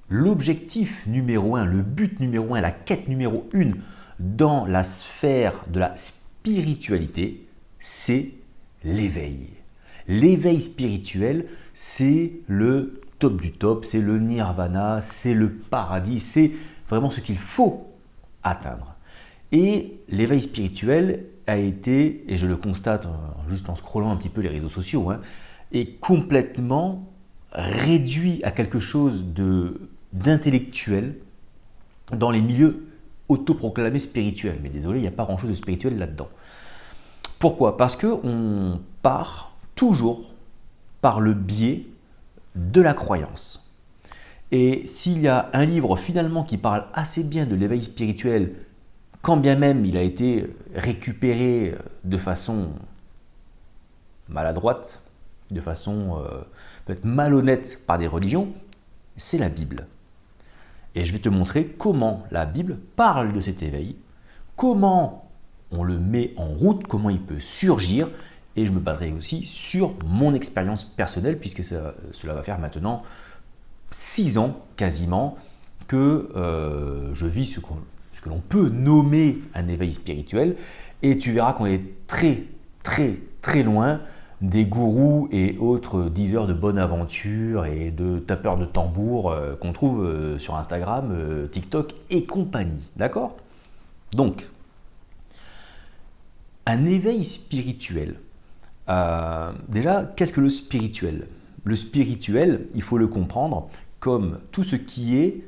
l'objectif numéro un, le but numéro un, la quête numéro une dans la sphère de la spiritualité, c'est l'éveil. L'éveil spirituel, c'est le top du top, c'est le nirvana, c'est le paradis, c'est vraiment ce qu'il faut atteindre. Et l'éveil spirituel a été, et je le constate juste en scrollant un petit peu les réseaux sociaux, est complètement réduit à quelque chose d'intellectuel dans les milieux autoproclamés spirituels. Mais désolé, il n'y a pas grand-chose de spirituel là-dedans. Pourquoi? Parce qu'on part toujours par le biais de la croyance. Et s'il y a un livre finalement qui parle assez bien de l'éveil spirituel, quand bien même il a été récupéré de façon maladroite, de façon peut-être malhonnête par des religions, c'est la Bible. Et je vais te montrer comment la Bible parle de cet éveil, comment on le met en route, comment il peut surgir, et je me baserai aussi sur mon expérience personnelle, puisque cela va faire maintenant 6 ans quasiment que je vis ce que l'on peut nommer un éveil spirituel, et tu verras qu'on est très loin des gourous et autres diseurs de bonne aventure et de tapeurs de tambour qu'on trouve sur Instagram, TikTok et compagnie. D'accord? Donc, un éveil spirituel. Déjà, qu'est-ce que le spirituel? Le spirituel, il faut le comprendre comme tout ce qui est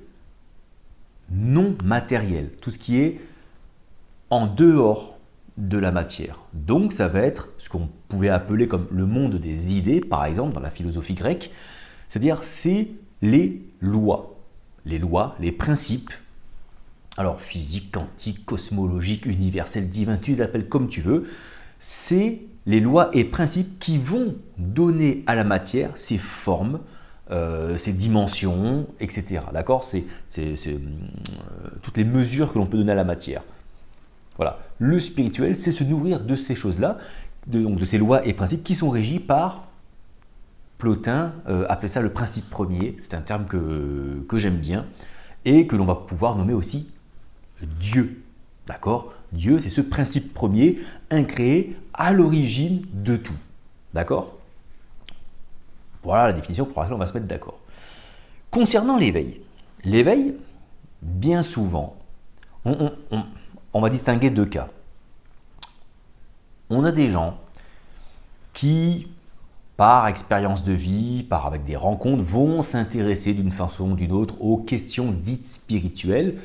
non matériel, tout ce qui est en dehors de la matière. Donc ça va être ce qu'on pouvait appeler comme le monde des idées, par exemple dans la philosophie grecque, c'est-à-dire c'est les lois, les principes, alors physique, quantique, cosmologique, universel, divin, tu les appelles comme tu veux, c'est les lois et principes qui vont donner à la matière ses formes, ses dimensions, etc. D'accord? C'est toutes les mesures que l'on peut donner à la matière. Voilà. Le spirituel, c'est se nourrir de ces choses-là, donc de ces lois et principes qui sont régis par Plotin, appelait ça le principe premier, c'est un terme que j'aime bien, et que l'on va pouvoir nommer aussi Dieu. D'accord? Dieu, c'est ce principe premier, incréé à l'origine de tout. D'accord? Voilà la définition pour laquelle on va se mettre d'accord. Concernant l'éveil, bien souvent, on va distinguer deux cas. On a des gens qui, par expérience de vie, avec des rencontres, vont s'intéresser d'une façon ou d'une autre aux questions dites spirituelles.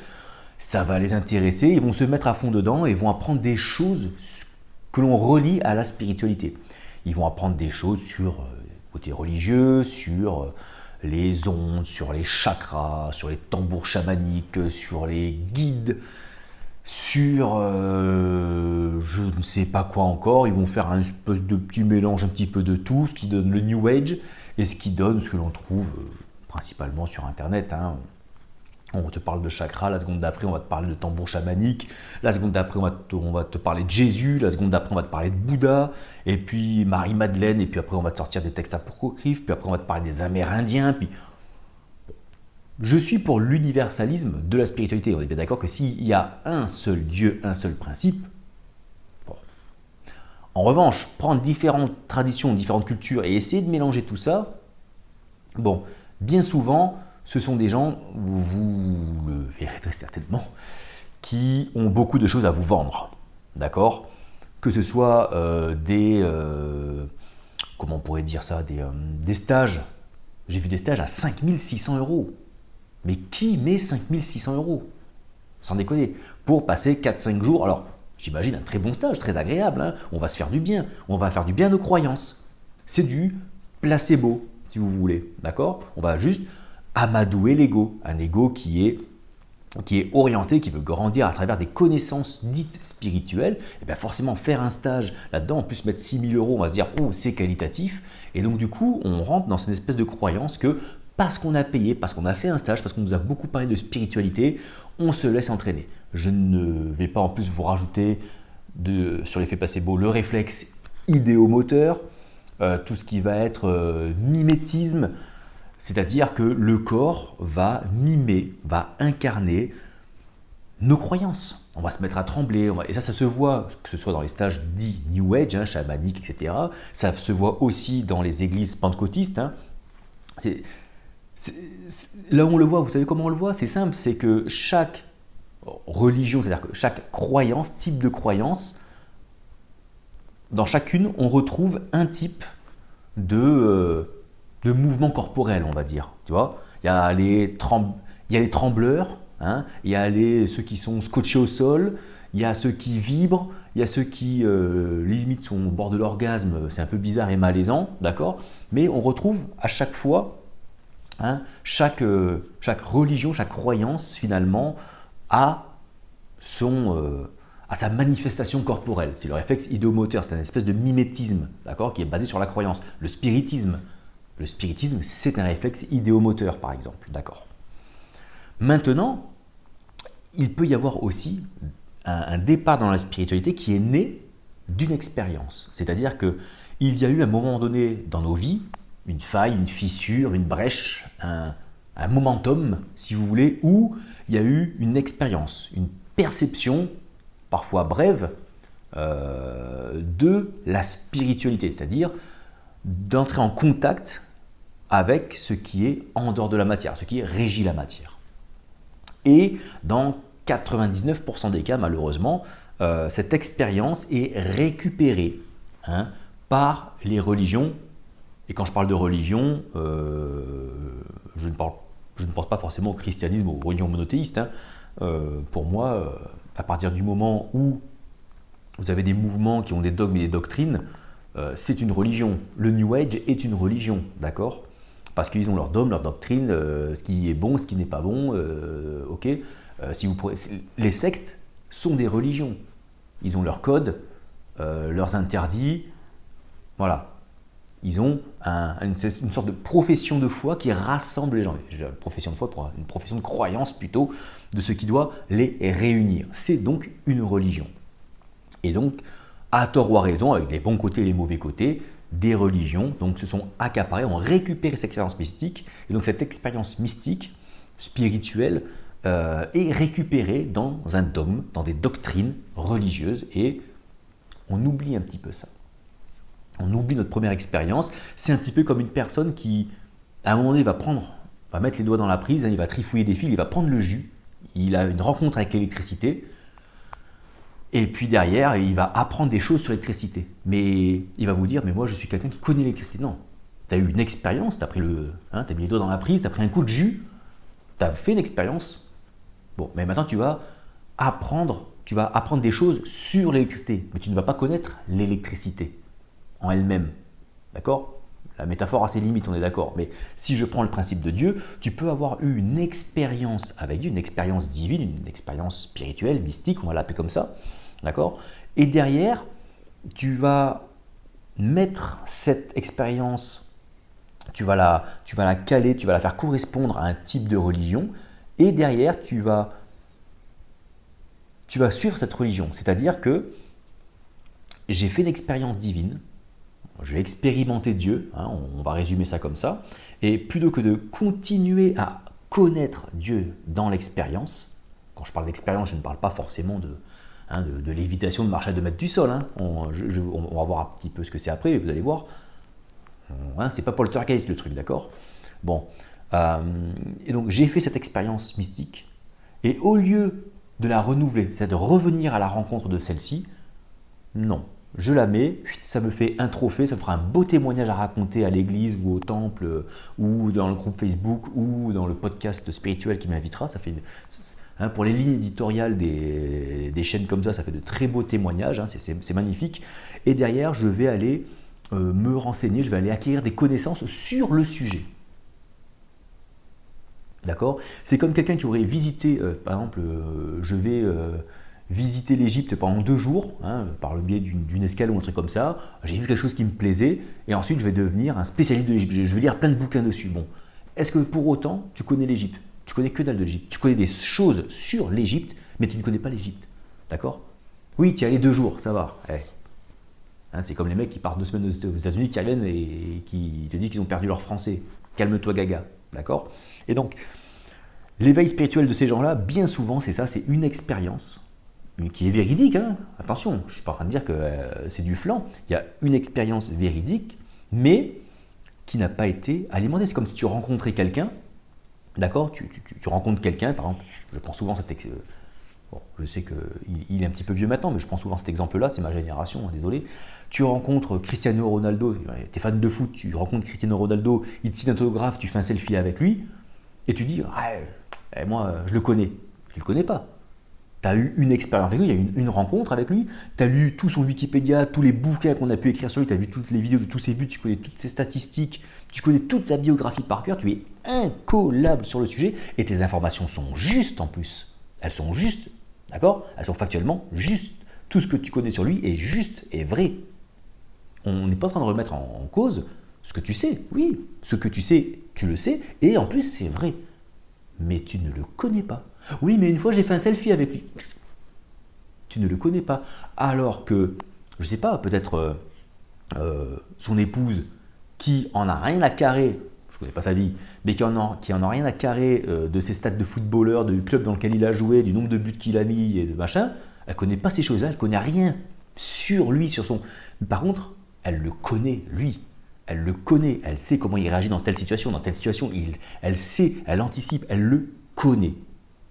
Ça va les intéresser, ils vont se mettre à fond dedans et vont apprendre des choses que l'on relie à la spiritualité. Ils vont apprendre des choses sur le côté religieux, sur les ondes, sur les chakras, sur les tambours chamaniques, sur les guides, sur je ne sais pas quoi encore. Ils vont faire un espèce de petit mélange un petit peu de tout, ce qui donne le New Age et ce qui donne ce que l'on trouve principalement sur Internet. On te parle de chakra, la seconde d'après on va te parler de tambour chamanique, la seconde d'après on va te parler de Jésus, la seconde d'après on va te parler de Bouddha, et puis Marie-Madeleine, et puis après on va te sortir des textes apocryphes, puis après on va te parler des Amérindiens, puis... Je suis pour l'universalisme de la spiritualité. On est bien d'accord que s'il y a un seul Dieu, un seul principe, bon. En revanche, prendre différentes traditions, différentes cultures et essayer de mélanger tout ça, bon, bien souvent, ce sont des gens, vous le verrez très certainement, qui ont beaucoup de choses à vous vendre. D'accord? Que ce soit comment on pourrait dire ça, des stages. J'ai vu des stages à 5600 €. Mais qui met 5600 €? Sans déconner. Pour passer 4-5 jours, alors j'imagine un très bon stage, très agréable, on va se faire du bien, on va faire du bien à nos croyances. C'est du placebo, si vous voulez, d'accord? On va juste amadouer l'ego, un ego qui est orienté, qui veut grandir à travers des connaissances dites spirituelles. Et bien forcément faire un stage là-dedans, en plus mettre 6000 €, on va se dire oh c'est qualitatif. Et donc du coup on rentre dans cette espèce de croyance que parce qu'on a payé, parce qu'on a fait un stage, parce qu'on nous a beaucoup parlé de spiritualité, on se laisse entraîner. Je ne vais pas en plus vous rajouter sur l'effet placebo le réflexe idéomoteur, tout ce qui va être mimétisme, C'est-à-dire que le corps va mimer, va incarner nos croyances. On va se mettre à trembler, et ça se voit, que ce soit dans les stages dits New Age, chamaniques, etc. Ça se voit aussi dans les églises pentecôtistes. C'est- Là où on le voit, vous savez comment on le voit? C'est simple, c'est que chaque religion, c'est-à-dire que chaque croyance, type de croyance, dans chacune, on retrouve un type de mouvement corporel, on va dire. Tu vois, il y a les trembleurs, il y a ceux qui sont scotchés au sol, il y a ceux qui vibrent, il y a ceux qui limite sont au bord de l'orgasme, c'est un peu bizarre et malaisant, d'accord? Mais on retrouve à chaque fois, chaque religion, chaque croyance finalement a à sa manifestation corporelle. C'est le réflexe idéomoteur, c'est une espèce de mimétisme, d'accord, qui est basé sur la croyance. Le spiritisme, c'est un réflexe idéomoteur, par exemple, d'accord. Maintenant, il peut y avoir aussi un départ dans la spiritualité qui est né d'une expérience. C'est-à-dire qu'il y a eu un moment donné dans nos vies, une faille, une fissure, une brèche, un momentum, si vous voulez, où il y a eu une expérience, une perception, parfois brève, de la spiritualité, c'est-à-dire d'entrer en contact avec ce qui est en dehors de la matière, ce qui régit la matière. Et dans 99% des cas, malheureusement, cette expérience est récupérée par les religions. Et quand je parle de religion, je ne pense pas forcément au christianisme ou aux religions monothéistes. Pour moi, à partir du moment où vous avez des mouvements qui ont des dogmes et des doctrines, c'est une religion. Le New Age est une religion, d'accord? Parce qu'ils ont leurs dogmes, leurs doctrines, ce qui est bon, ce qui n'est pas bon, ok. Les sectes sont des religions. Ils ont leurs codes, leurs interdits, voilà. Ils ont une sorte de profession de foi qui rassemble les gens. Une profession de foi pour une profession de croyance plutôt, de ce qui doit les réunir. C'est donc une religion. Et donc, à tort ou à raison, avec les bons côtés et les mauvais côtés, des religions donc, se sont accaparées, ont récupéré cette expérience mystique. Et donc cette expérience mystique, spirituelle, est récupérée dans un dogme, dans des doctrines religieuses. Et on oublie un petit peu ça. On oublie notre première expérience. C'est un petit peu comme une personne qui, à un moment donné, va mettre les doigts dans la prise, il va trifouiller des fils, il va prendre le jus, il a une rencontre avec l'électricité, et puis derrière, il va apprendre des choses sur l'électricité. Mais il va vous dire, mais moi je suis quelqu'un qui connaît l'électricité. Non, tu as eu une expérience, tu as mis les doigts dans la prise, tu as pris un coup de jus, tu as fait une expérience. Bon, mais maintenant tu vas apprendre des choses sur l'électricité, mais tu ne vas pas connaître l'électricité en elle-même. D'accord? La métaphore a ses limites, on est d'accord. Mais si je prends le principe de Dieu, tu peux avoir eu une expérience avec Dieu, une expérience divine, une expérience spirituelle, mystique, on va l'appeler comme ça. D'accord? Et derrière, tu vas mettre cette expérience, tu vas la caler, tu vas la faire correspondre à un type de religion. Et derrière, tu vas suivre cette religion. C'est-à-dire que j'ai fait l'expérience divine, je vais expérimenter Dieu, on va résumer ça comme ça, et plutôt que de continuer à connaître Dieu dans l'expérience, quand je parle d'expérience, je ne parle pas forcément de lévitation, de marche à 2 mètres du sol, on va voir un petit peu ce que c'est après, vous allez voir, c'est pas poltergeist le truc, d'accord? Bon, et donc j'ai fait cette expérience mystique, et au lieu de la renouveler, c'est-à-dire de revenir à la rencontre de celle-ci, non. Je la mets, ça me fait un trophée, ça me fera un beau témoignage à raconter à l'église ou au temple ou dans le groupe Facebook ou dans le podcast spirituel qui m'invitera. Ça fait, pour les lignes éditoriales des chaînes comme ça fait de très beaux témoignages, c'est magnifique. Et derrière, je vais aller me renseigner, je vais aller acquérir des connaissances sur le sujet. D'accord? C'est comme quelqu'un qui aurait visité, par exemple, je vais visiter l'Égypte pendant 2 jours, par le biais d'une escale ou un truc comme ça. J'ai vu quelque chose qui me plaisait, et ensuite je vais devenir un spécialiste de l'Égypte. Je vais lire plein de bouquins dessus. Bon, est-ce que pour autant tu connais l'Égypte? Tu connais que dalle de l'Égypte. Tu connais des choses sur l'Égypte, mais tu ne connais pas l'Égypte. D'accord? Oui, tu y allé 2 jours, ça va. C'est comme les mecs qui partent 2 semaines aux États-Unis, qui reviennent et qui te disent qu'ils ont perdu leur français. calme-toi gaga, d'accord? Et donc, l'éveil spirituel de ces gens-là, bien souvent, c'est ça, c'est une expérience qui est véridique, hein. Attention, je ne suis pas en train de dire que c'est du flan, il y a une expérience véridique, mais qui n'a pas été alimentée. C'est comme si tu rencontrais quelqu'un, d'accord, tu rencontres quelqu'un, par exemple, je prends souvent bon, je sais qu'il est un petit peu vieux maintenant, mais je prends souvent cet exemple-là, c'est ma génération, hein, désolé. Tu rencontres Cristiano Ronaldo, tu es fan de foot, tu rencontres Cristiano Ronaldo, il te signe un autographe, tu fais un selfie avec lui, et tu dis, ah, moi, je le connais. Tu ne le connais pas. Tu as eu une expérience avec lui, il y a eu une rencontre avec lui, tu as lu tout son Wikipédia, tous les bouquins qu'on a pu écrire sur lui, tu as vu toutes les vidéos de tous ses buts, tu connais toutes ses statistiques, tu connais toute sa biographie par cœur, tu es incollable sur le sujet et tes informations sont justes en plus. Elles sont justes, d'accord? Elles sont factuellement justes. Tout ce que tu connais sur lui est juste et vrai. On n'est pas en train de remettre en cause ce que tu sais. Oui, ce que tu sais, tu le sais et en plus c'est vrai. Mais tu ne le connais pas. Oui, mais une fois j'ai fait un selfie avec lui. Tu ne le connais pas. Alors que, je ne sais pas, peut-être son épouse qui en a rien à carrer, je ne connais pas sa vie, mais qui en a rien à carrer de ses stats de footballeur, du club dans lequel il a joué, du nombre de buts qu'il a mis et de machin, elle ne connaît pas ces choses-là, elle ne connaît rien sur lui, sur son... Mais par contre, elle le connaît, lui. Elle le connaît, elle sait comment il réagit dans telle situation, elle sait, elle anticipe, elle le connaît.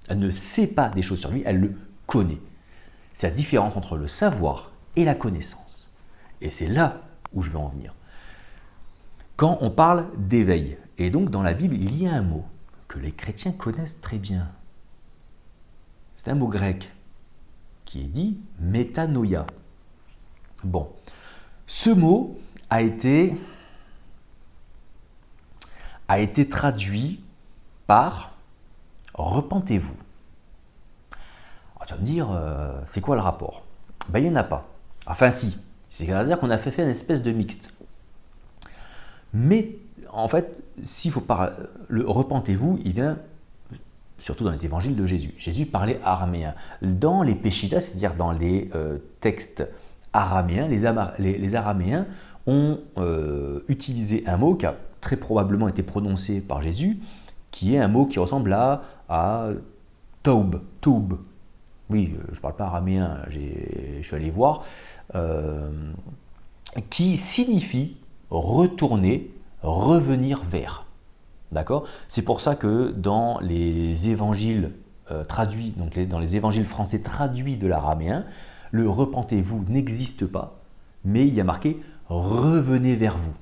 Elle ne sait pas des choses sur lui, elle le connaît. C'est la différence entre le savoir et la connaissance. Et c'est là où je veux en venir. Quand on parle d'éveil, et donc dans la Bible, il y a un mot que les chrétiens connaissent très bien. C'est un mot grec qui est dit métanoïa. Bon, ce mot a été traduit par repentez-vous. Alors, tu vas me dire, c'est quoi le rapport? Ben, il n'y en a pas. Enfin si, c'est-à-dire qu'on a fait une espèce de mixte. Mais en fait, s'il faut parler, le repentez-vous, il vient surtout dans les évangiles de Jésus. Jésus parlait araméen. Dans les Peshitta, c'est-à-dire dans les textes araméens, les araméens ont utilisé un mot qui a très probablement été prononcé par Jésus, qui est un mot qui ressemble à taub. Oui, je ne parle pas araméen, je suis allé voir, qui signifie retourner, revenir vers. D'accord? C'est pour ça que dans les évangiles traduits, donc dans les évangiles français traduits de l'araméen, le repentez-vous n'existe pas, mais il y a marqué revenez vers vous.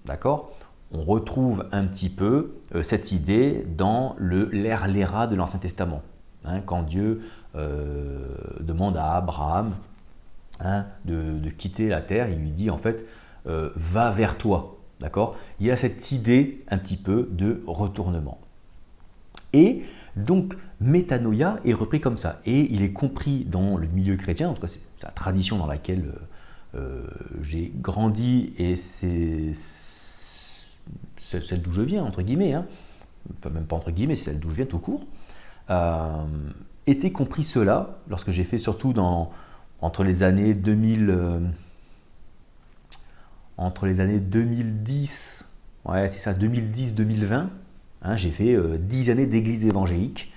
D'accord? On retrouve un petit peu cette idée dans l'Era de l'Ancien Testament. Hein, quand Dieu demande à Abraham de quitter la terre, il lui dit en fait va vers toi. D'accord? Il y a cette idée un petit peu de retournement. Et donc, métanoïa est repris comme ça. Et il est compris dans le milieu chrétien, en tout cas c'est la tradition dans laquelle j'ai grandi et c'est celle d'où je viens, entre guillemets, hein. Enfin même pas entre guillemets, c'est celle d'où je viens tout court, était compris cela lorsque j'ai fait surtout entre les années 2010, ouais c'est ça, 2010-2020, hein, j'ai fait 10 années d'église évangélique.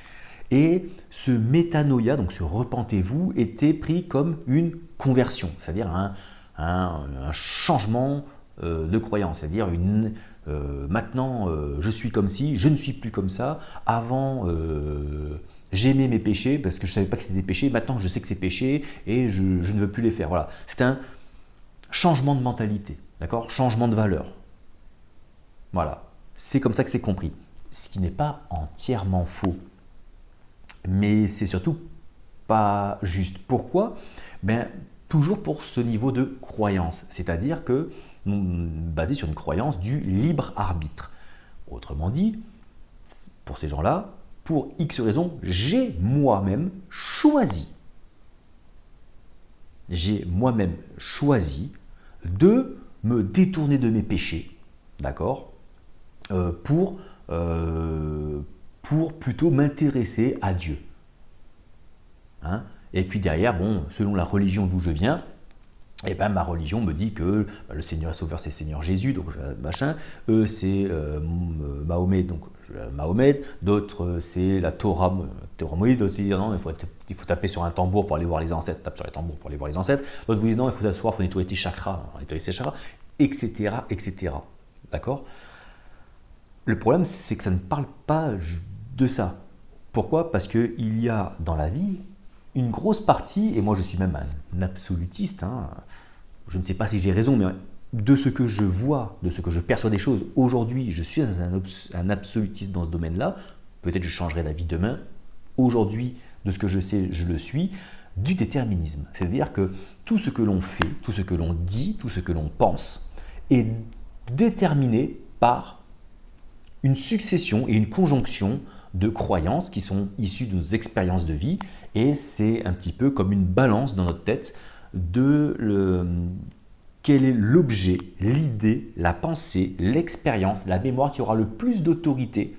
Et ce métanoïa, donc ce repentez-vous, était pris comme une conversion, c'est-à-dire un changement de croyance, c'est-à-dire maintenant je suis comme si, je ne suis plus comme ça, avant j'aimais mes péchés parce que je ne savais pas que c'était des péchés, maintenant je sais que c'est péché et je ne veux plus les faire. Voilà, c'est un changement de mentalité, d'accord, changement de valeur. Voilà, c'est comme ça que c'est compris, ce qui n'est pas entièrement faux. Mais c'est surtout pas juste. Pourquoi? Toujours pour ce niveau de croyance, c'est-à-dire que basé sur une croyance du libre arbitre. Autrement dit, pour ces gens-là, pour X raisons, j'ai moi-même choisi de me détourner de mes péchés, d'accord, pour plutôt m'intéresser à Dieu. Hein? Et puis derrière, bon, selon la religion d'où je viens, Et ben ma religion me dit que le Seigneur et Sauveur c'est le Seigneur Jésus, donc machin. Eux c'est Mahomet, donc Mahomet. D'autres c'est la Torah, Torah Moïse. D'autres disent non, il faut taper sur un tambour pour aller voir les ancêtres. Tape sur les tambours pour aller voir les ancêtres. D'autres vous disent non, il faut s'asseoir, il faut nettoyer tes chakras, etc., etc. D'accord. Le problème c'est que ça ne parle pas de ça. Pourquoi? Parce qu'il y a dans la vie une grosse partie, et moi je suis même un absolutiste, hein, je ne sais pas si j'ai raison, mais de ce que je vois, de ce que je perçois des choses, aujourd'hui je suis un absolutiste dans ce domaine-là, peut-être je changerai d'avis demain, aujourd'hui de ce que je sais, je le suis, du déterminisme. C'est-à-dire que tout ce que l'on fait, tout ce que l'on dit, tout ce que l'on pense est déterminé par une succession et une conjonction de croyances qui sont issues de nos expériences de vie, et c'est un petit peu comme une balance dans notre tête quel est l'objet, l'idée, la pensée, l'expérience, la mémoire qui aura le plus d'autorité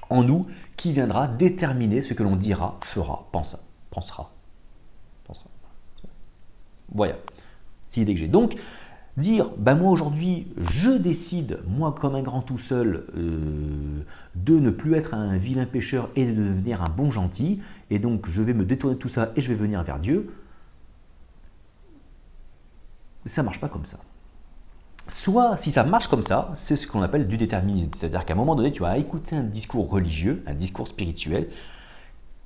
en nous, qui viendra déterminer ce que l'on dira, fera, pensera. Voilà, c'est l'idée que j'ai. Donc, dire, ben moi aujourd'hui, je décide, moi comme un grand tout seul, de ne plus être un vilain pécheur et de devenir un bon gentil, et donc je vais me détourner de tout ça et je vais venir vers Dieu, ça ne marche pas comme ça. Soit, si ça marche comme ça, c'est ce qu'on appelle du déterminisme, c'est-à-dire qu'à un moment donné, tu as écouté un discours religieux, un discours spirituel,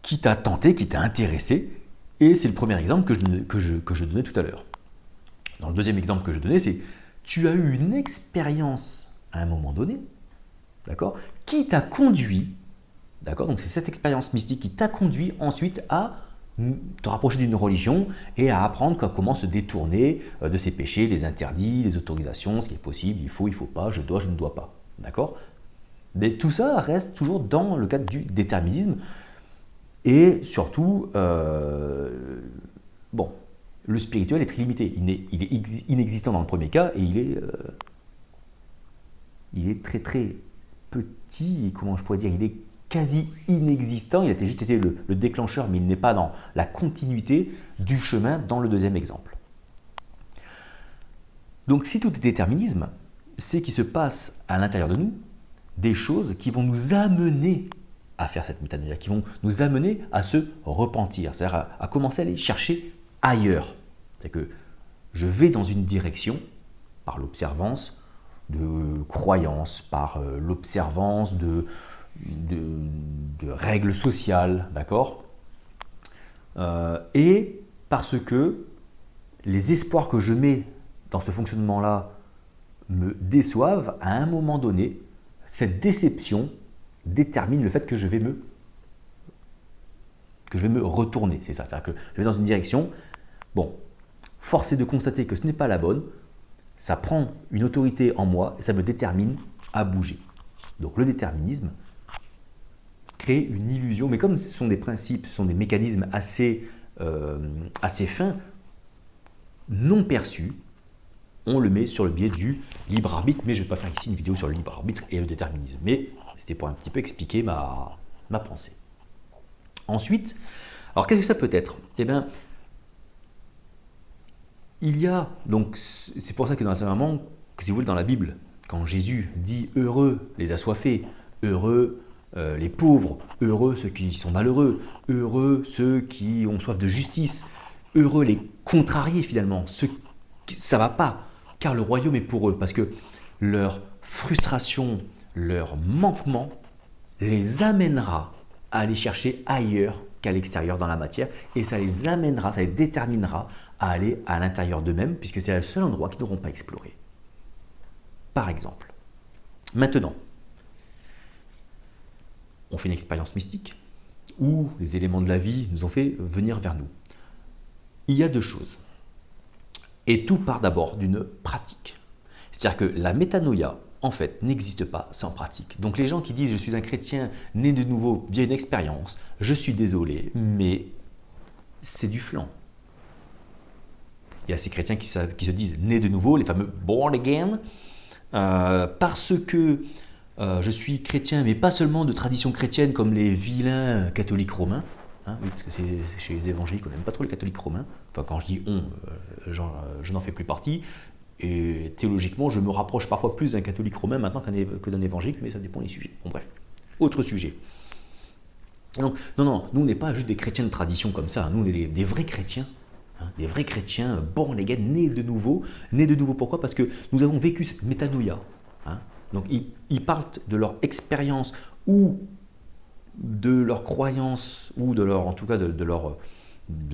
qui t'a tenté, qui t'a intéressé, et c'est le premier exemple que je donnais tout à l'heure. Dans le deuxième exemple que je donnais, c'est tu as eu une expérience à un moment donné, d'accord, qui t'a conduit, d'accord, donc c'est cette expérience mystique qui t'a conduit ensuite à te rapprocher d'une religion et à apprendre comment se détourner de ses péchés, les interdits, les autorisations, ce qui est possible, il faut pas, je dois, je ne dois pas, d'accord. Mais tout ça reste toujours dans le cadre du déterminisme et surtout, bon, le spirituel est très limité. Il est inexistant dans le premier cas et il est très très petit, comment je pourrais dire, il est quasi inexistant, il a juste été le déclencheur, mais il n'est pas dans la continuité du chemin dans le deuxième exemple. Donc si tout est déterminisme, c'est qu'il se passe à l'intérieur de nous des choses qui vont nous amener à faire cette métanoïa, qui vont nous amener à se repentir, c'est-à-dire à commencer à aller chercher ailleurs. C'est que je vais dans une direction par l'observance de croyances, par l'observance de règles sociales, d'accord, et parce que les espoirs que je mets dans ce fonctionnement-là me déçoivent, à un moment donné, cette déception détermine le fait que je vais me retourner. C'est ça, c'est-à-dire que je vais dans une direction, bon, force est de constater que ce n'est pas la bonne, ça prend une autorité en moi et ça me détermine à bouger. Donc le déterminisme crée une illusion, mais comme ce sont des principes, ce sont des mécanismes assez fins, non perçus, on le met sur le biais du libre arbitre, mais je ne vais pas faire ici une vidéo sur le libre arbitre et le déterminisme, mais c'était pour un petit peu expliquer ma pensée. Ensuite, alors qu'est-ce que ça peut être? Eh bien, il y a, donc c'est pour ça que notamment, si vous voulez, dans la Bible, quand Jésus dit « heureux les assoiffés, heureux les pauvres, heureux ceux qui sont malheureux, heureux ceux qui ont soif de justice, heureux les contrariés finalement, ceux qui ça va pas, car le royaume est pour eux, parce que leur frustration, leur manquement les amènera à aller chercher ailleurs qu'à l'extérieur dans la matière, et ça les amènera, ça les déterminera à aller à l'intérieur d'eux-mêmes, puisque c'est le seul endroit qu'ils n'auront pas exploré. Par exemple, maintenant, on fait une expérience mystique, où les éléments de la vie nous ont fait venir vers nous. Il y a deux choses. Et tout part d'abord d'une pratique. C'est-à-dire que la métanoïa, en fait, n'existe pas sans pratique. Donc les gens qui disent « je suis un chrétien né de nouveau via une expérience », je suis désolé, mais c'est du flan. Il y a ces chrétiens qui se disent « nés de nouveau », les fameux « born again », parce que je suis chrétien, mais pas seulement de tradition chrétienne comme les vilains catholiques romains, hein, oui, parce que c'est chez les évangéliques, on n'aime pas trop les catholiques romains. Enfin, quand je dis on, je n'en fais plus partie. Et théologiquement, je me rapproche parfois plus d'un catholique romain maintenant que d'un évangélique, mais ça dépend des sujets. Bon, bref, autre sujet. Donc, non, nous, on n'est pas juste des chrétiens de tradition comme ça. Nous, on est des vrais chrétiens. Hein, des vrais chrétiens, born again, nés de nouveau. Nés de nouveau, pourquoi? Parce que nous avons vécu cette métanoïa. Hein. Donc, ils partent de leur expérience ou de leur croyance, ou de leur, en tout cas, de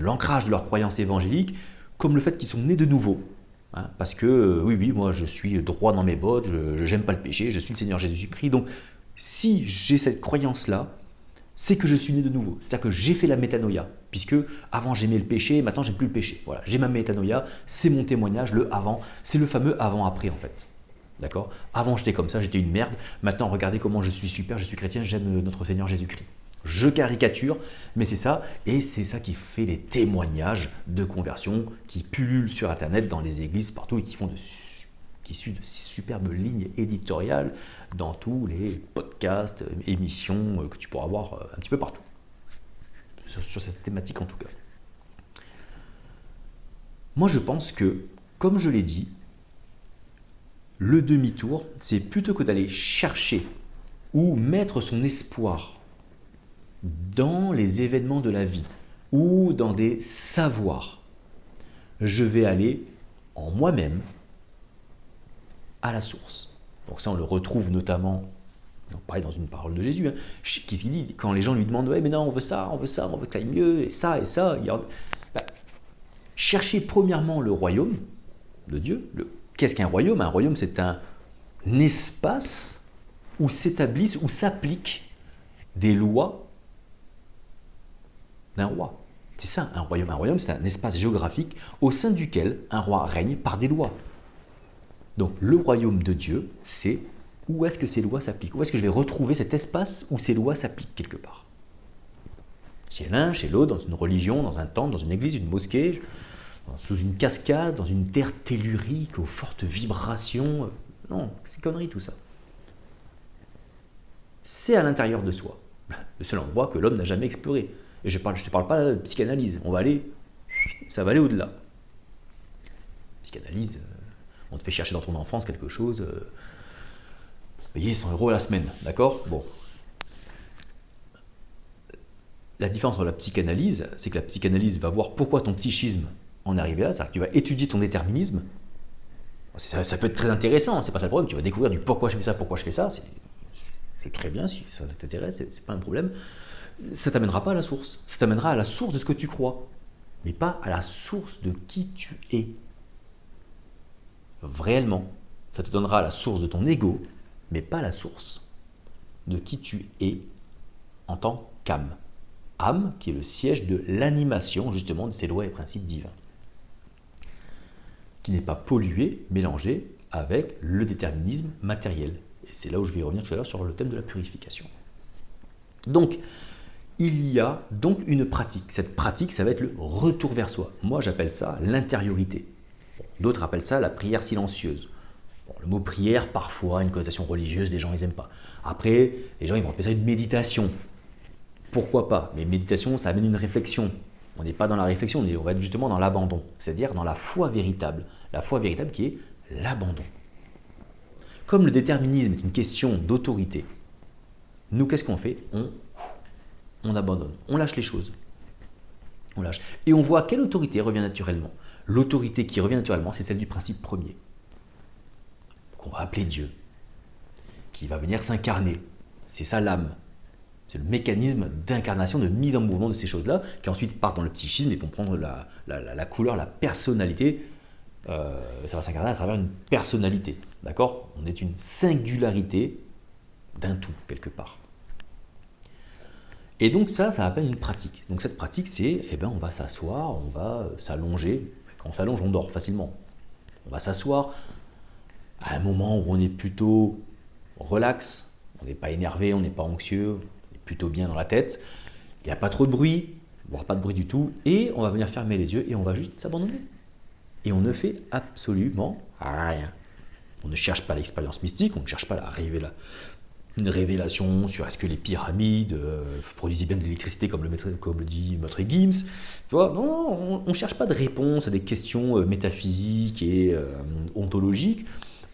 l'ancrage de leur croyance évangélique, comme le fait qu'ils sont nés de nouveau. Hein, parce que, oui, moi, je suis droit dans mes bottes, je n'aime pas le péché, je suis le Seigneur Jésus-Christ. Donc, si j'ai cette croyance-là, c'est que je suis né de nouveau. C'est-à-dire que j'ai fait la métanoïa, puisque avant j'aimais le péché, maintenant j'aime plus le péché. Voilà, j'ai ma métanoïa, c'est mon témoignage, le avant, c'est le fameux avant-après en fait. D'accord? Avant j'étais comme ça, j'étais une merde. Maintenant regardez comment je suis super, je suis chrétien, j'aime notre Seigneur Jésus-Christ. Je caricature, mais c'est ça, et c'est ça qui fait les témoignages de conversion qui pullulent sur Internet, dans les églises, partout, et qui suivent de superbes lignes éditoriales dans tous les podcasts, émissions que tu pourras voir un petit peu partout, sur cette thématique en tout cas. Moi je pense que, comme je l'ai dit, le demi-tour, c'est plutôt que d'aller chercher ou mettre son espoir dans les événements de la vie ou dans des savoirs, je vais aller en moi-même à la source. Donc ça, on le retrouve notamment, pareil dans une parole de Jésus, hein, qui dit, quand les gens lui demandent, ouais, mais non, on veut ça, on veut ça, on veut que ça aille mieux, et ça, cherchez premièrement le royaume de Dieu. Qu'est-ce qu'un royaume? Un royaume, c'est un espace où s'établissent, où s'appliquent des lois d'un roi. C'est ça, un royaume. Un royaume, c'est un espace géographique au sein duquel un roi règne par des lois. Donc, le royaume de Dieu, c'est où est-ce que ces lois s'appliquent? Où est-ce que je vais retrouver cet espace où ces lois s'appliquent quelque part? Chez l'un, chez l'autre, dans une religion, dans un temple, dans une église, une mosquée, sous une cascade, dans une terre tellurique, aux fortes vibrations. Non, c'est connerie tout ça. C'est à l'intérieur de soi. Le seul endroit que l'homme n'a jamais exploré. Et je ne te parle pas de psychanalyse. Ça va aller au-delà. Psychanalyse, on te fait chercher dans ton enfance quelque chose. Payez 100 € la semaine, d'accord? Bon. La différence entre la psychanalyse, c'est que la psychanalyse va voir pourquoi ton psychisme en est arrivé là. C'est-à-dire que tu vas étudier ton déterminisme. Ça peut être très intéressant, c'est pas ça le problème. Tu vas découvrir du pourquoi je fais ça, pourquoi je fais ça. C'est très bien si ça t'intéresse, c'est pas un problème. Ça ne t'amènera pas à la source. Ça t'amènera à la source de ce que tu crois, mais pas à la source de qui tu es. Réellement, ça te donnera la source de ton ego, mais pas la source de qui tu es en tant qu'âme. Âme qui est le siège de l'animation justement de ces lois et principes divins, qui n'est pas pollué, mélangé avec le déterminisme matériel. Et c'est là où je vais y revenir tout à l'heure sur le thème de la purification. Donc, il y a donc une pratique. Cette pratique, ça va être le retour vers soi. Moi, j'appelle ça l'intériorité. D'autres appellent ça la prière silencieuse. Bon, le mot prière, parfois, a une connotation religieuse, les gens, ils n'aiment pas. Après, les gens, ils vont appeler ça une méditation. Pourquoi pas? Mais méditation, ça amène une réflexion. On n'est pas dans la réflexion, on va être justement dans l'abandon. C'est-à-dire dans la foi véritable. La foi véritable qui est l'abandon. Comme le déterminisme est une question d'autorité, nous, qu'est-ce qu'on fait? On abandonne, on lâche les choses. On lâche. Et on voit quelle autorité revient naturellement. L'autorité qui revient naturellement, c'est celle du principe premier, qu'on va appeler Dieu, qui va venir s'incarner. C'est ça l'âme. C'est le mécanisme d'incarnation, de mise en mouvement de ces choses-là, qui ensuite partent dans le psychisme et vont prendre la couleur, la personnalité. Ça va s'incarner à travers une personnalité. D'accord? On est une singularité d'un tout, quelque part. Et donc ça appelle une pratique. Donc cette pratique, c'est, on va s'asseoir, on va s'allonger. Quand on s'allonge, on dort facilement. On va s'asseoir à un moment où on est plutôt relax, on n'est pas énervé, on n'est pas anxieux, on est plutôt bien dans la tête. Il n'y a pas trop de bruit, voire pas de bruit du tout, et on va venir fermer les yeux et on va juste s'abandonner. Et on ne fait absolument rien. On ne cherche pas l'expérience mystique, on ne cherche pas à arriver là une révélation sur est-ce que les pyramides produisaient bien de l'électricité comme le dit Maître Gims. Tu vois, non, on ne cherche pas de réponse à des questions métaphysiques et ontologiques.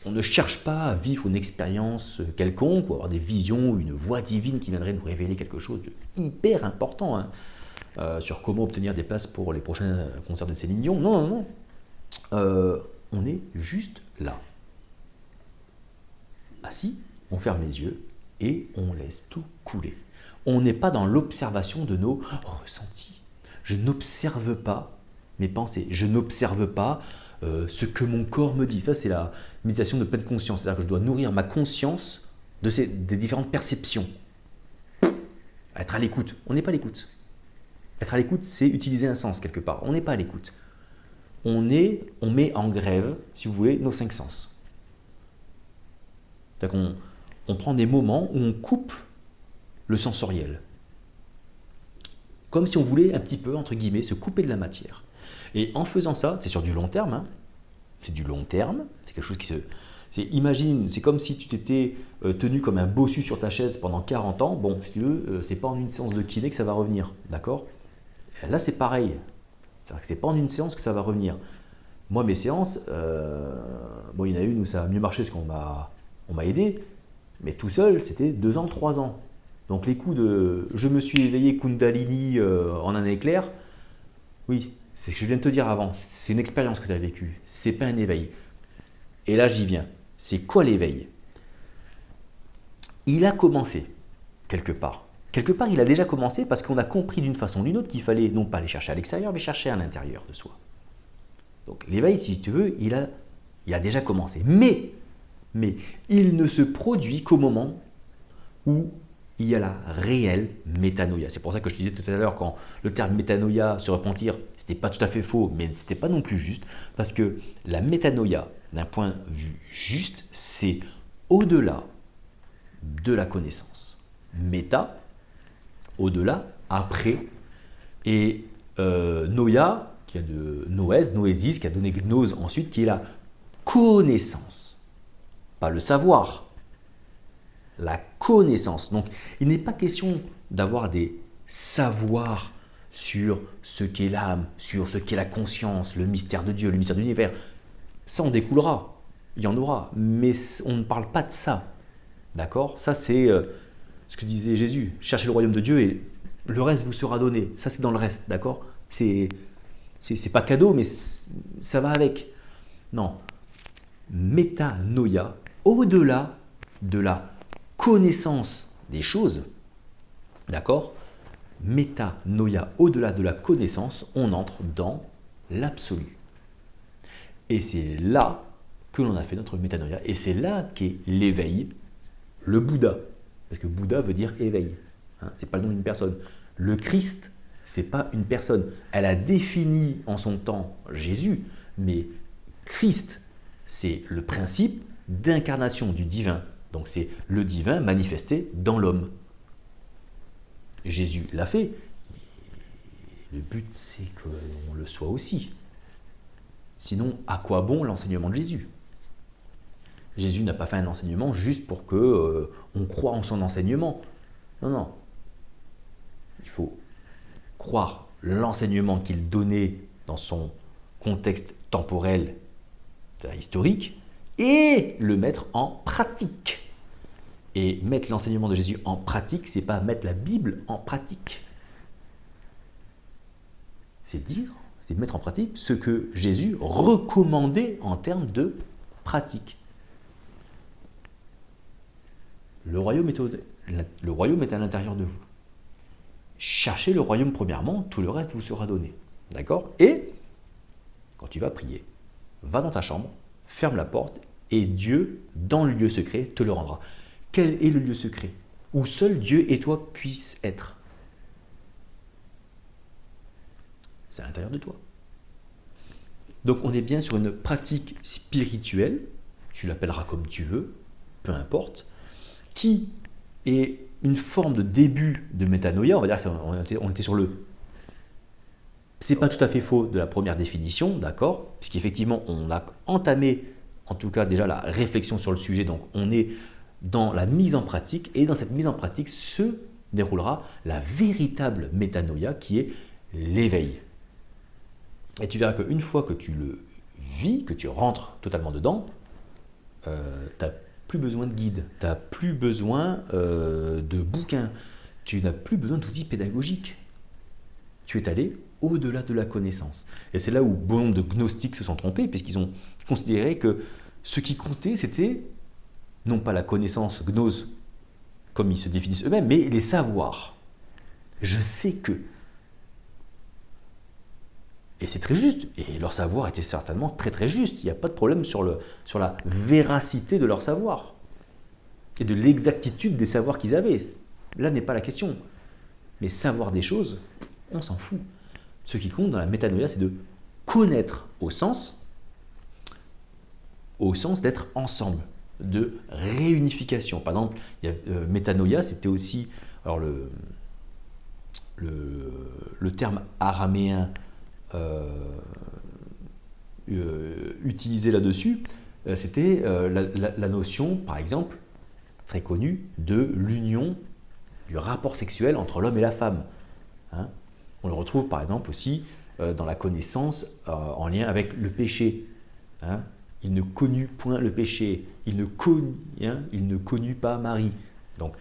On ne cherche pas à vivre une expérience quelconque ou avoir des visions ou une voix divine qui viendrait nous révéler quelque chose de hyper important sur comment obtenir des places pour les prochains concerts de Céline Dion. Non, non, non. On est juste là. Assis, on ferme les yeux et on laisse tout couler. On n'est pas dans l'observation de nos ressentis. Je n'observe pas mes pensées. Je n'observe pas ce que mon corps me dit. Ça, c'est la méditation de pleine conscience. C'est-à-dire que je dois nourrir ma conscience des différentes perceptions. Être à l'écoute. On n'est pas à l'écoute. Être à l'écoute, c'est utiliser un sens quelque part. On n'est pas à l'écoute. On met en grève, si vous voulez, nos 5 sens. C'est-à-dire qu'on prend des moments où on coupe le sensoriel. Comme si on voulait un petit peu, entre guillemets, se couper de la matière. Et en faisant ça, c'est sur du long terme, hein, c'est du long terme, c'est quelque chose qui se... Imagine, c'est comme si tu t'étais tenu comme un bossu sur ta chaise pendant 40 ans. Bon, si tu veux, c'est pas en une séance de kiné que ça va revenir, d'accord? Là, c'est pareil. C'est-à-dire que c'est pas en une séance que ça va revenir. Moi, mes séances, bon, il y en a une où ça a mieux marché parce qu'on m'a aidé, mais tout seul, c'était 2 ans, 3 ans. Donc les coups de « je me suis éveillé Kundalini en un éclair », oui, c'est ce que je viens de te dire avant, c'est une expérience que tu as vécue, c'est pas un éveil. Et là, j'y viens. C'est quoi l'éveil? Il a commencé, quelque part. Quelque part, il a déjà commencé parce qu'on a compris d'une façon ou d'une autre qu'il fallait non pas aller chercher à l'extérieur, mais chercher à l'intérieur de soi. Donc l'éveil, si tu veux, il a déjà commencé. Mais il ne se produit qu'au moment où il y a la réelle métanoïa. C'est pour ça que je te disais tout à l'heure, quand le terme métanoïa, se repentir, c'était pas tout à fait faux, mais c'était pas non plus juste, parce que la métanoïa, d'un point de vue juste, c'est au-delà de la connaissance. Méta, au-delà, après, et noia, qui a de noès, noésis, qui a donné gnose ensuite, qui est la connaissance, pas le savoir. La connaissance. Donc, il n'est pas question d'avoir des savoirs sur ce qu'est l'âme, sur ce qu'est la conscience, le mystère de Dieu, le mystère de l'univers. Ça en découlera, il y en aura, mais on ne parle pas de ça. D'accord? Ça, c'est ce que disait Jésus. Cherchez le royaume de Dieu et le reste vous sera donné. Ça, c'est dans le reste, d'accord? C'est pas cadeau, mais ça va avec. Non. Métanoïa, au-delà de la connaissance des choses, d'accord? Métanoïa, au-delà de la connaissance, on entre dans l'absolu. Et c'est là que l'on a fait notre métanoïa, et c'est là qu'est l'éveil, le Bouddha, parce que Bouddha veut dire éveil, hein, c'est pas le nom d'une personne. Le Christ, c'est pas une personne. Elle a défini en son temps Jésus, mais Christ, c'est le principe d'incarnation du divin. Donc c'est le divin manifesté dans l'homme. Jésus l'a fait. Le but, c'est qu'on le soit aussi. Sinon, à quoi bon l'enseignement de Jésus? Jésus n'a pas fait un enseignement juste pour que on croit en son enseignement. Non, non. Il faut croire l'enseignement qu'il donnait dans son contexte temporel, historique, et le mettre en pratique. Et mettre l'enseignement de Jésus en pratique, c'est pas mettre la Bible en pratique. C'est dire, c'est mettre en pratique ce que Jésus recommandait en termes de pratique. Le royaume est à l'intérieur de vous. Cherchez le royaume premièrement, tout le reste vous sera donné. D'accord? Et quand tu vas prier, va dans ta chambre, ferme la porte et Dieu, dans le lieu secret, te le rendra. Quel est le lieu secret où seul Dieu et toi puissent être? C'est à l'intérieur de toi. Donc on est bien sur une pratique spirituelle, tu l'appelleras comme tu veux, peu importe, qui est une forme de début de métanoïa, on va dire on était sur le... C'est pas tout à fait faux de la première définition, d'accord? Puisqu'effectivement on a entamé en tout cas déjà la réflexion sur le sujet, donc on est dans la mise en pratique, et dans cette mise en pratique se déroulera la véritable métanoïa qui est l'éveil. Et tu verras qu'une fois que tu le vis, que tu rentres totalement dedans, tu n'as plus besoin de guide, tu n'as plus besoin de bouquins, tu n'as plus besoin d'outils pédagogiques. Tu es allé au-delà de la connaissance. Et c'est là où bon nombre de gnostiques se sont trompés, puisqu'ils ont considéré que ce qui comptait, c'était non pas la connaissance gnose, comme ils se définissent eux-mêmes, mais les savoirs. Je sais que. Et c'est très juste. Et leur savoir était certainement très très juste. Il n'y a pas de problème sur la véracité de leur savoir. Et de l'exactitude des savoirs qu'ils avaient. Là n'est pas la question. Mais savoir des choses, on s'en fout. Ce qui compte dans la métanoïa, c'est de connaître au sens d'être ensemble, de réunification. Par exemple, métanoïa, c'était aussi, alors le terme araméen utilisé là-dessus, c'était la notion, par exemple, très connue, de l'union, du rapport sexuel entre l'homme et la femme. Hein. On le retrouve par exemple aussi dans la connaissance en lien avec le péché. Hein. Il ne connut point le péché, il ne connut pas Marie. Donc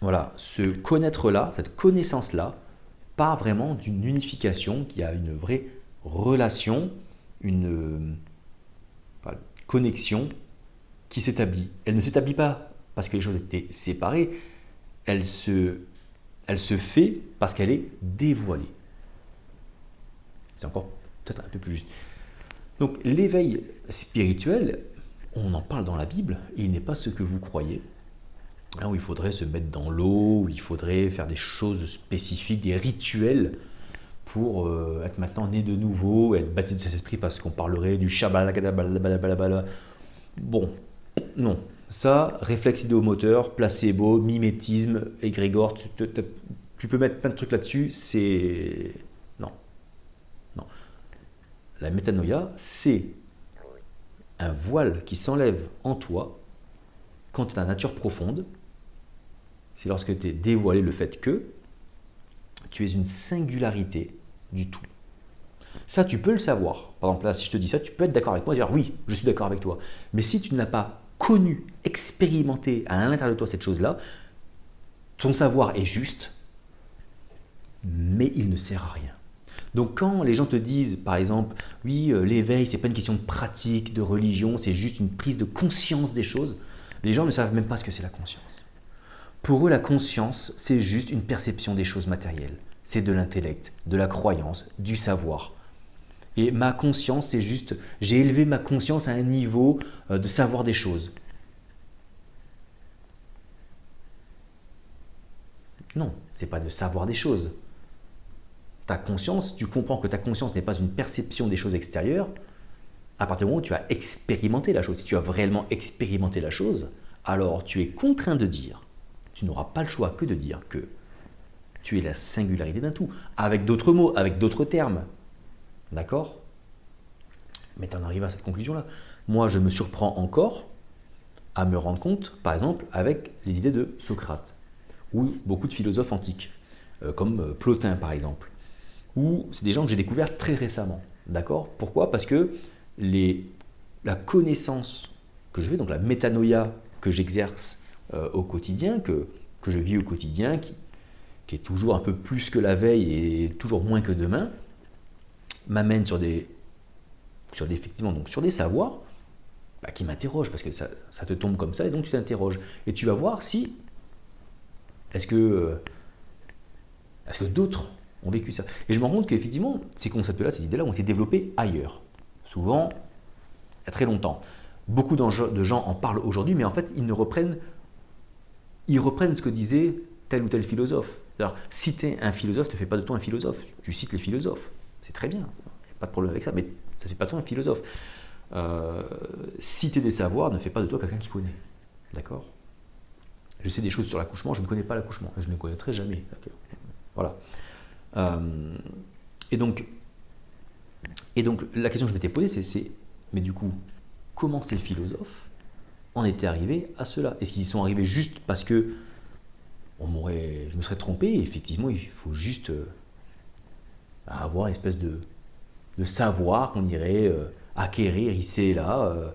voilà, ce connaître-là, cette connaissance-là, part vraiment d'une unification qui a une vraie relation, une connexion qui s'établit. Elle ne s'établit pas parce que les choses étaient séparées, elle se fait parce qu'elle est dévoilée. C'est encore peut-être un peu plus juste. Donc l'éveil spirituel, on en parle dans la Bible, et il n'est pas ce que vous croyez. Hein, où il faudrait se mettre dans l'eau, où il faudrait faire des choses spécifiques, des rituels pour être maintenant né de nouveau, être baptisé de Saint-Esprit parce qu'on parlerait du Shabbat. Bon, non. Ça, réflexe idéomoteur, placebo, mimétisme, égrégore, tu peux mettre plein de trucs là-dessus, c'est... Non. Non. La métanoïa, c'est un voile qui s'enlève en toi quand tu es dans la nature profonde. C'est lorsque tu es dévoilé le fait que tu es une singularité du tout. Ça, tu peux le savoir. Par exemple, là, si je te dis ça, tu peux être d'accord avec moi et dire oui, je suis d'accord avec toi. Mais si tu n'as pas connu, expérimenté à l'intérieur de toi cette chose-là, ton savoir est juste, mais il ne sert à rien. Donc quand les gens te disent, par exemple, oui, l'éveil, c'est pas une question de pratique, de religion, c'est juste une prise de conscience des choses, les gens ne savent même pas ce que c'est la conscience. Pour eux, la conscience, c'est juste une perception des choses matérielles. C'est de l'intellect, de la croyance, du savoir. Et ma conscience, c'est juste, j'ai élevé ma conscience à un niveau de savoir des choses. Non, c'est pas de savoir des choses. Ta conscience, tu comprends que ta conscience n'est pas une perception des choses extérieures à partir du moment où tu as expérimenté la chose. Si tu as réellement expérimenté la chose, alors tu es contraint de dire, tu n'auras pas le choix que de dire que tu es la singularité d'un tout, avec d'autres mots, avec d'autres termes. D'accord? Mais tu en arrives à cette conclusion-là. Moi, je me surprends encore à me rendre compte, par exemple, avec les idées de Socrate, ou beaucoup de philosophes antiques, comme Plotin, par exemple, ou c'est des gens que j'ai découverts très récemment. D'accord? Pourquoi? Parce que la connaissance que je fais, donc la métanoïa que j'exerce au quotidien, que je vis au quotidien, qui est toujours un peu plus que la veille et toujours moins que demain, m'amène sur des savoirs qui m'interrogent, parce que ça te tombe comme ça, et donc tu t'interroges. Et tu vas voir si, est-ce que d'autres ont vécu ça. Et je me rends compte qu'effectivement, ces concepts-là, ces idées-là ont été développés ailleurs. Souvent, il y a très longtemps. Beaucoup de gens en parlent aujourd'hui, mais en fait, ils reprennent ce que disait tel ou tel philosophe. Alors, citer un philosophe ne fait pas de toi un philosophe. Tu cites les philosophes. C'est très bien. Il n'y a pas de problème avec ça, mais ça ne fait pas de toi un philosophe. Citer des savoirs ne fait pas de toi quelqu'un qui connaît. D'accord? Je sais des choses sur l'accouchement, je ne connais pas l'accouchement. Je ne le connaîtrai jamais. Voilà. Et donc, la question que je m'étais posée, c'est mais du coup, comment ces philosophes en étaient arrivés à cela? Est-ce qu'ils y sont arrivés juste parce que je me serais trompé? Effectivement, il faut juste avoir une espèce de savoir qu'on irait acquérir ici et là,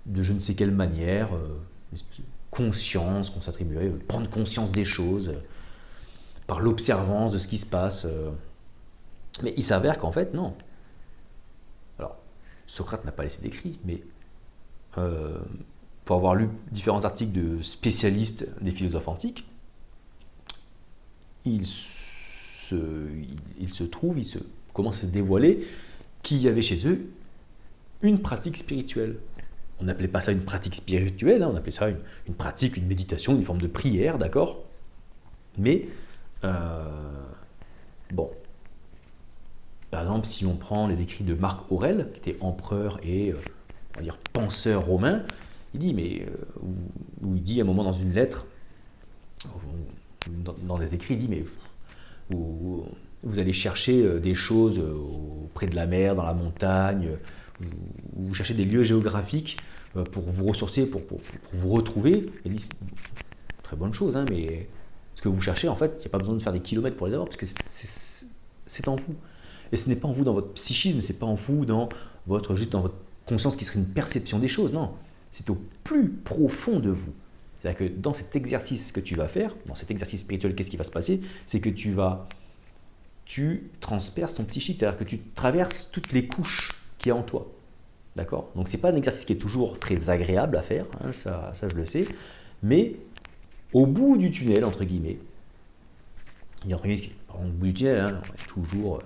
de je ne sais quelle manière, une espèce de conscience qu'on s'attribuerait, prendre conscience des choses par l'observance de ce qui se passe. Mais il s'avère qu'en fait, non. Alors, Socrate n'a pas laissé d'écrit, mais pour avoir lu différents articles de spécialistes des philosophes antiques, il se commence à se dévoiler qu'il y avait chez eux une pratique spirituelle. On n'appelait pas ça une pratique spirituelle, hein, on appelait ça une pratique, une méditation, une forme de prière, d'accord? Mais, bon, par exemple, si on prend les écrits de Marc Aurèle, qui était empereur et, on va dire, penseur romain, il dit, où il dit à un moment dans une lettre, dans des écrits, il dit, mais vous allez chercher des choses auprès de la mer, dans la montagne, vous cherchez des lieux géographiques pour vous ressourcer, pour vous retrouver. Il dit, très bonne chose, hein, mais ce que vous cherchez, en fait, il n'y a pas besoin de faire des kilomètres pour les avoir, parce que c'est en vous. Et ce n'est pas en vous dans votre psychisme, c'est pas en vous juste dans votre conscience qui serait une perception des choses, non. C'est au plus profond de vous. C'est-à-dire que dans cet exercice que tu vas faire, dans cet exercice spirituel, qu'est-ce qui va se passer? C'est que tu transperces ton psychique, c'est-à-dire que tu traverses toutes les couches qu'il y a en toi. D'accord? Donc ce n'est pas un exercice qui est toujours très agréable à faire, hein, ça je le sais, mais au bout du tunnel, entre guillemets, au bout du tunnel, hein, on est toujours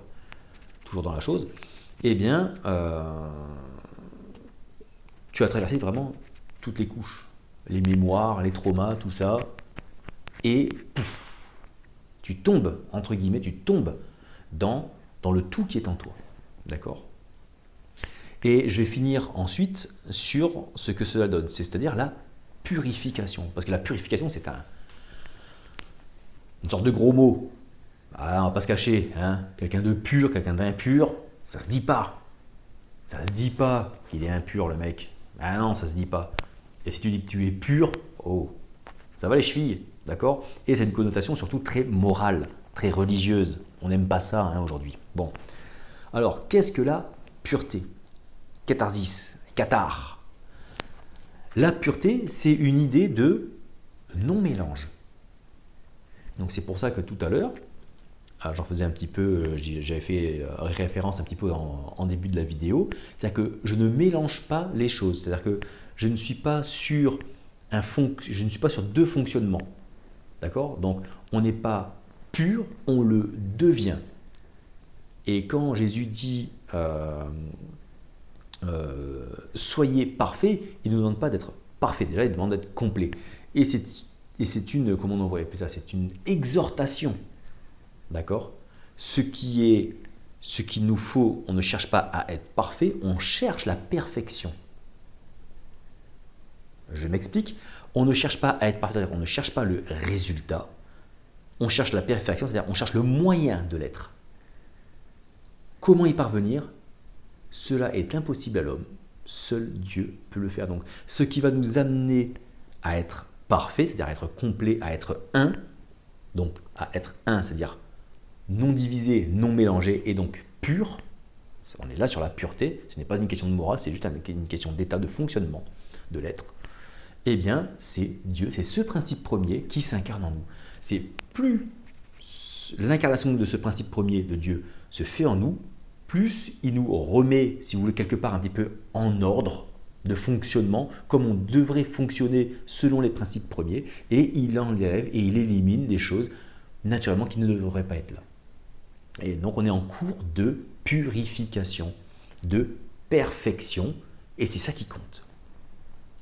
dans la chose, eh bien, tu as traversé vraiment toutes les couches, les mémoires, les traumas, tout ça, et pouf, tu tombes, entre guillemets, dans le tout qui est en toi. D'accord? Et je vais finir ensuite sur ce que cela donne, c'est-à-dire la purification. Parce que la purification, c'est une sorte de gros mot. Ah, on va pas se cacher, hein. Quelqu'un de pur, quelqu'un d'impur, ça se dit pas. Ça se dit pas qu'il est impur, le mec. Ah non, ça se dit pas. Et si tu dis que tu es pur, oh, ça va les chevilles, d'accord? Et c'est une connotation surtout très morale, très religieuse. On n'aime pas ça, hein, aujourd'hui. Bon. Alors, qu'est-ce que la pureté? Catharsis, cathare. La pureté, c'est une idée de non-mélange. Donc c'est pour ça que tout à l'heure, j'en faisais un petit peu, j'avais fait référence un petit peu en début de la vidéo, c'est-à-dire que je ne mélange pas les choses, c'est-à-dire que je ne suis pas sur deux fonctionnements, d'accord? Donc on n'est pas pur, on le devient. Et quand Jésus dit soyez parfaits, il ne nous demande pas d'être parfait, déjà il demande d'être complet. Et c'est une, comment on pourrait appeler ça, c'est une exhortation. D'accord? Ce qui nous faut, on ne cherche pas à être parfait, on cherche la perfection. Je m'explique, on ne cherche pas à être parfait, c'est-à-dire on ne cherche pas le résultat, on cherche la perfection, c'est-à-dire on cherche le moyen de l'être. Comment y parvenir? Cela est impossible à l'homme, seul Dieu peut le faire. Donc ce qui va nous amener à être parfait, c'est-à-dire à être complet, à être un, donc à être un, c'est-à-dire non divisé, non mélangé et donc pur. On est là sur la pureté, ce n'est pas une question de morale, c'est juste une question d'état de fonctionnement de l'être. Eh bien, c'est Dieu, c'est ce principe premier qui s'incarne en nous. C'est plus l'incarnation de ce principe premier de Dieu se fait en nous, plus il nous remet, si vous voulez, quelque part un petit peu en ordre de fonctionnement, comme on devrait fonctionner selon les principes premiers, et il enlève et il élimine des choses naturellement qui ne devraient pas être là. Et donc on est en cours de purification, de perfection, et c'est ça qui compte.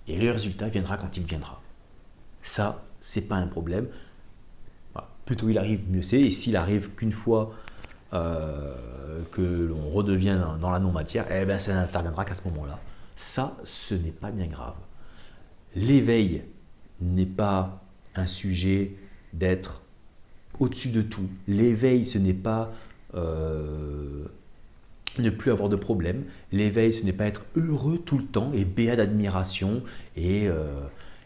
Et le résultat viendra quand il viendra. Ça, c'est pas un problème. Voilà. Plus tôt il arrive, mieux c'est. Et s'il arrive qu'une fois que l'on redevient dans la non-matière, eh ben ça n'interviendra qu'à ce moment-là. Ça, ce n'est pas bien grave. L'éveil n'est pas un sujet d'être au-dessus de tout. L'éveil, ce n'est pas ne plus avoir de problème. L'éveil, ce n'est pas être heureux tout le temps et béat d'admiration et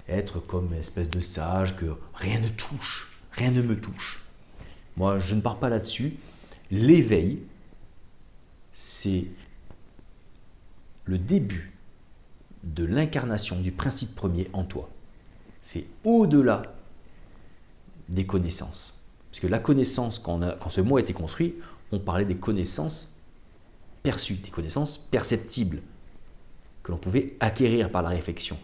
être comme une espèce de sage que rien ne touche, rien ne me touche. Moi, je ne pars pas là-dessus. L'éveil, c'est le début de l'incarnation du principe premier en toi. C'est au-delà des connaissances. Parce que la connaissance, quand ce mot a été construit, on parlait des connaissances perçues, des connaissances perceptibles, que l'on pouvait acquérir par la réflexion.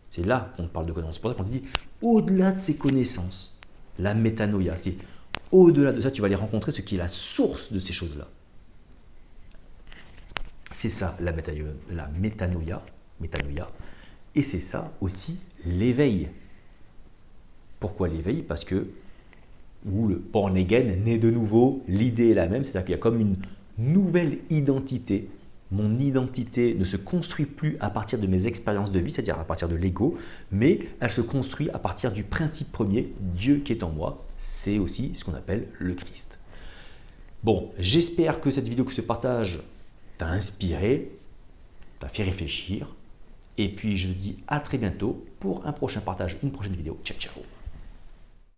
C'est là qu'on parle de connaissances. C'est pour ça qu'on dit au-delà de ces connaissances, la métanoïa, c'est au-delà de ça, tu vas aller rencontrer ce qui est la source de ces choses-là. C'est ça la métanoïa, et c'est ça aussi l'éveil. Pourquoi l'éveil? Parce que, ou le born again, né de nouveau, l'idée est la même, c'est-à-dire qu'il y a comme une nouvelle identité. Mon identité ne se construit plus à partir de mes expériences de vie, c'est-à-dire à partir de l'ego, mais elle se construit à partir du principe premier, Dieu qui est en moi. C'est aussi ce qu'on appelle le Christ. Bon, j'espère que cette vidéo, que ce partage t'a inspiré, t'a fait réfléchir. Et puis je te dis à très bientôt pour un prochain partage, une prochaine vidéo. Ciao, ciao.